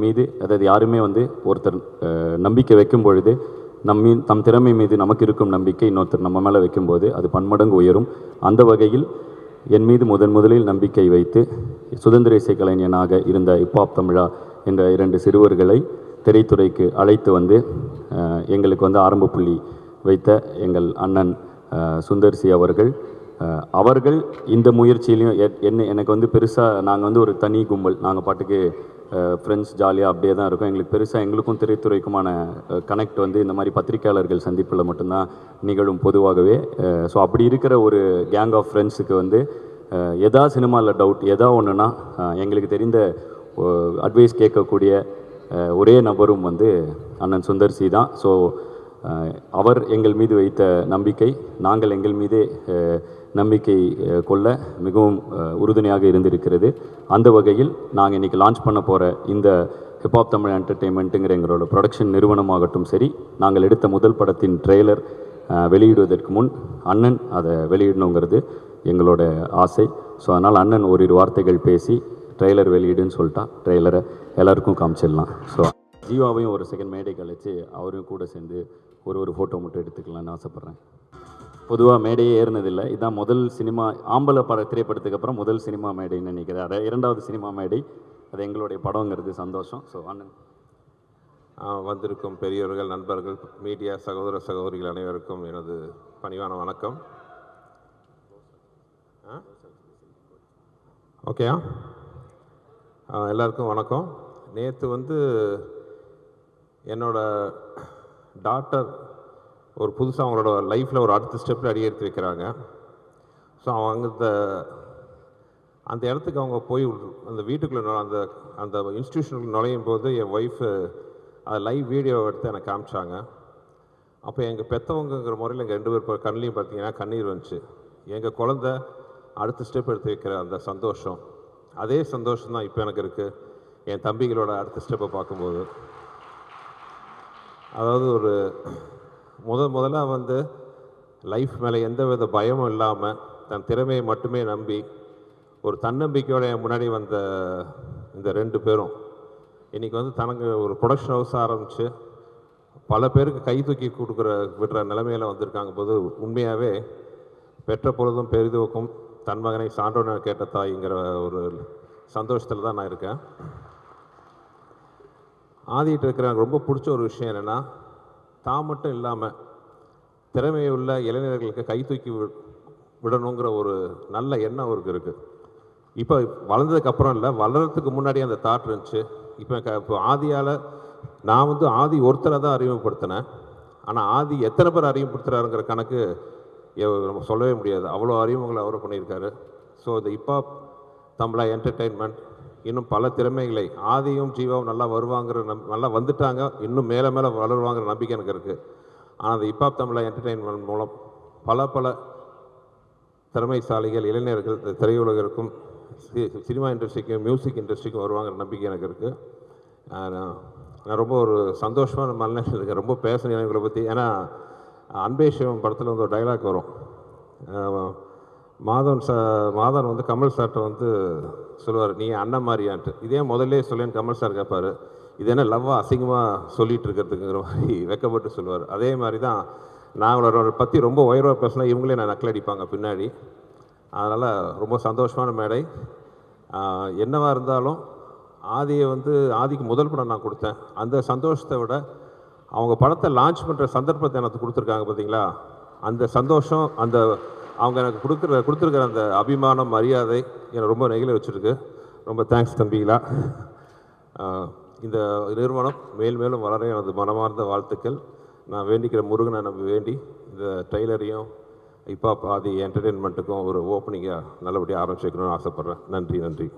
மீது அதாவது யாருமே வந்து ஒருத்தர் நம்பிக்கை வைக்கும் பொழுது தம் திறமை மீது நமக்கு இருக்கும் நம்பிக்கை இன்னொருத்தர் நம்ம மேலே வைக்கும்போது அது பன்மடங்கு உயரும். அந்த வகையில் என் மீது முதலில் நம்பிக்கை வைத்து சுதந்திர இசை கலைஞனாக இருந்த ஹிப்ஹாப் தமிழா என்ற 2 சிறுவர்களை திரைத்துறைக்கு அழைத்து வந்து எங்களுக்கு வந்து ஆரம்ப புள்ளி வைத்த எங்கள் அண்ணன் சுந்தர்சி அவர்கள் இந்த முயற்சியிலையும் எனக்கு வந்து பெருசாக நாங்கள் வந்து ஒரு தனி கும்பல், நாங்கள் பாட்டுக்கு ஃப்ரெண்ட்ஸ் ஜாலியாக அப்படியே தான் இருக்கும். எங்களுக்கு பெருசாக எங்களுக்கும் திரைத்துறைக்குமான கனெக்ட் வந்து இந்த மாதிரி பத்திரிகையாளர்கள் சந்திப்பில் மட்டும்தான் நிகழும் பொதுவாகவே. ஸோ அப்படி இருக்கிற ஒரு கேங் ஆஃப் ஃப்ரெண்ட்ஸுக்கு வந்து எதா சினிமாவில் டவுட் எதா ஒன்றுனா எங்களுக்கு தெரிந்த அட்வைஸ் கேட்கக்கூடிய ஒரே நபரும் வந்து அண்ணன் சுந்தர்சி தான். ஸோ அவர் எங்கள் மீது வைத்த நம்பிக்கை நாங்கள் எங்கள் மீதே நம்பிக்கை கொள்ள மிகவும் உறுதுணையாக இருந்திருக்கிறது. அந்த வகையில் நாங்கள் இன்றைக்கி லான்ச் பண்ண போகிற இந்த ஹிப்ஹாப் தமிழ் என்டர்டெயின்மெண்ட்டுங்கிற எங்களோட ப்ரொடக்ஷன் நிறுவனமாகட்டும் சரி, நாங்கள் எடுத்த முதல் படத்தின் ட்ரெய்லர் வெளியிடுவதற்கு முன் அண்ணன் அதை வெளியிடணுங்கிறது எங்களோட ஆசை. ஸோ அதனால் அண்ணன் ஓரிரு வார்த்தைகள் பேசி ட்ரெய்லர் வெளியிடுன்னு சொல்லிட்டா ட்ரெய்லரை எல்லாருக்கும் காமிச்சிடலாம். ஸோ ஜீவாவையும் ஒரு செகண்ட் மேடை கழித்து அவரையும் கூட சேர்ந்து ஒரு ஃபோட்டோ மட்டும் எடுத்துக்கலாம்னு ஆசைப்பட்றேன். பொதுவாக மேடையே ஏறினதில்லை, இதுதான் முதல் சினிமா ஆம்பளை திரைப்படத்துக்கு அப்புறம் முதல் சினிமா மேடைன்னு நினைக்கிறேன். 2வது சினிமா மேடை, அது எங்களுடைய படங்கிறது சந்தோஷம். ஸோ அண்ணன் வந்திருக்கும் பெரியவர்கள், நண்பர்கள், மீடியா சகோதர சகோதரிகள் அனைவருக்கும் எனது பணிவான வணக்கம். ஓகேயா? எல்லாருக்கும் வணக்கம். நேற்று வந்து என்னோட டாட்டர் ஒரு புதுசாக அவங்களோட லைஃப்பில் ஒரு அடுத்த ஸ்டெப்பில் அடி எடுத்து வைக்கிறாங்க. ஸோ அவங்க அந்த இடத்துக்கு அவங்க போய் அந்த வீட்டுக்குள்ளே அந்த இன்ஸ்டியூஷனுக்கு நுழையும் போது என் ஒய்ஃபு அதை லைவ் வீடியோ எடுத்து எனக்கு காமிச்சாங்க. அப்போ எங்கள் பெற்றவங்கிற முறையில் எங்கள் 2 பேர் கண்ணிலையும் பார்த்தீங்கன்னா கண்ணீர் வந்துச்சு. எங்கள் குழந்த அடுத்த ஸ்டெப் எடுத்து வைக்கிற அந்த சந்தோஷம், அதே சந்தோஷம் தான் இப்போ எனக்கு இருக்குது என் தம்பிகளோட அடுத்த ஸ்டெப்பை பார்க்கும்போது. அதாவது ஒரு முதல்ல வந்து லைஃப் மேலே எந்த வித பயமும் இல்லாமல் தன் திறமையை மட்டுமே நம்பி ஒரு தன்னம்பிக்கையோட முன்னாடி வந்த இந்த 2 பேரும் இன்றைக்கி வந்து தனக்கு ஒரு ப்ரொடக்ஷன் ஹவுஸ் ஆரம்பித்து பல பேருக்கு கை தூக்கி விடுற நிலைமையில் வந்திருக்காங்க போது உண்மையாகவே பெற்ற பொழுதும் பெரிதுவக்கும் தன் மகனை சான்றோன கேட்ட தாய்ங்கிற ஒரு சந்தோஷத்தில் தான் நான் இருக்கேன். ஆதிட்டு இருக்கிற எனக்கு ரொம்ப பிடிச்ச ஒரு விஷயம் என்னென்னா, தான் மட்டும் இல்லாமல் திறமையுள்ள இளைஞர்களுக்கு கை தூக்கி விடணுங்கிற ஒரு நல்ல எண்ணம் அவருக்கு இருக்குது. இப்போ வளர்ந்ததுக்கப்புறம் இல்லை, வளர்கிறதுக்கு முன்னாடி அந்த தாட் இருந்துச்சு. இப்போ ஆதியால் நான் வந்து ஆதி ஒருத்தரை தான் அறிமுகப்படுத்தினேன். ஆனால் ஆதி எத்தனை பேர் அறிமுகப்படுத்துகிறாருங்கிற கணக்கு நம்ம சொல்லவே முடியாது. அவ்வளோ அறிமுகங்களை அவரை பண்ணியிருக்காரு. ஸோ இந்த ஹிப்ஹாப் தமிழா என்டர்டெயின்மெண்ட் இன்னும் பல திறமைகளை ஆதியும் ஜீவாவும் நல்லா வருவாங்கிற நல்லா வந்துட்டாங்க, இன்னும் மேலே வளருவாங்கிற நம்பிக்கை எனக்கு இருக்குது. ஆனால் அந்த ஹிப்ஹாப் தமிழா என்டர்டெயின்மெண்ட் மூலம் பல திறமைசாலிகள் இளைஞர்கள் திரையுலகிற்கும் சினிமா இண்டஸ்ட்ரிக்கும் மியூசிக் இண்டஸ்ட்ரிக்கும் வருவாங்கிற நம்பிக்கை எனக்கு இருக்குது. நான் ரொம்ப ஒரு சந்தோஷமான மனநிலையில் இருக்கேன். ரொம்ப பேசணும் இவங்களை பற்றி. ஏன்னா அன்பே சிவம் படத்தில் வந்து ஒரு டைலாக் வரும். மாதவன் வந்து கமல் சார்கிட்ட வந்து சொல்லுவார், நீ அண்ணன் மாதிரியான்ட்டு. இதே முதல்ல சொல்லேன்னு கமல் சார் கேட்பார், இது என்ன லவ்வாக அசிங்கமாக சொல்லிகிட்டு இருக்கிறதுங்கிற மாதிரி வெக்கப்பட்டு சொல்லுவார். அதே மாதிரி தான் நாங்களோட பற்றி ரொம்ப உயர்வாக பேசினா இவங்களே நான் நக்கல் அடிப்பாங்க பின்னாடி. அதனால் ரொம்ப சந்தோஷமான மேடை. என்னவாக இருந்தாலும் ஆதிக்கு முதல் படம் நான் கொடுத்தேன். அந்த சந்தோஷத்தை விட அவங்க படத்தை லான்ச் பண்ணுற சந்தர்ப்பத்தை எனக்கு கொடுத்துருக்காங்க பார்த்தீங்களா, அந்த சந்தோஷம், அவங்க எனக்கு கொடுத்துருக்கிற அந்த அபிமானம், மரியாதை என்னை ரொம்ப நெகிழ வச்சுருக்கு. ரொம்ப தேங்க்ஸ் தம்பிகளா. இந்த நிறுவனம் மேலும் வளர எனது மனமார்ந்த வாழ்த்துக்கள். நான் வேண்டிக்கிற முருகனை நம்பி வேண்டி இந்த ட்ரெய்லரையும் ஹிப்ஹாப் ஆதி என்டர்டெயின்மெண்ட்டுக்கும் ஒரு ஓப்பனிங்காக நல்லபடியாக ஆரம்பிச்சு வைக்கணும்னு ஆசைப்பட்றேன். நன்றி.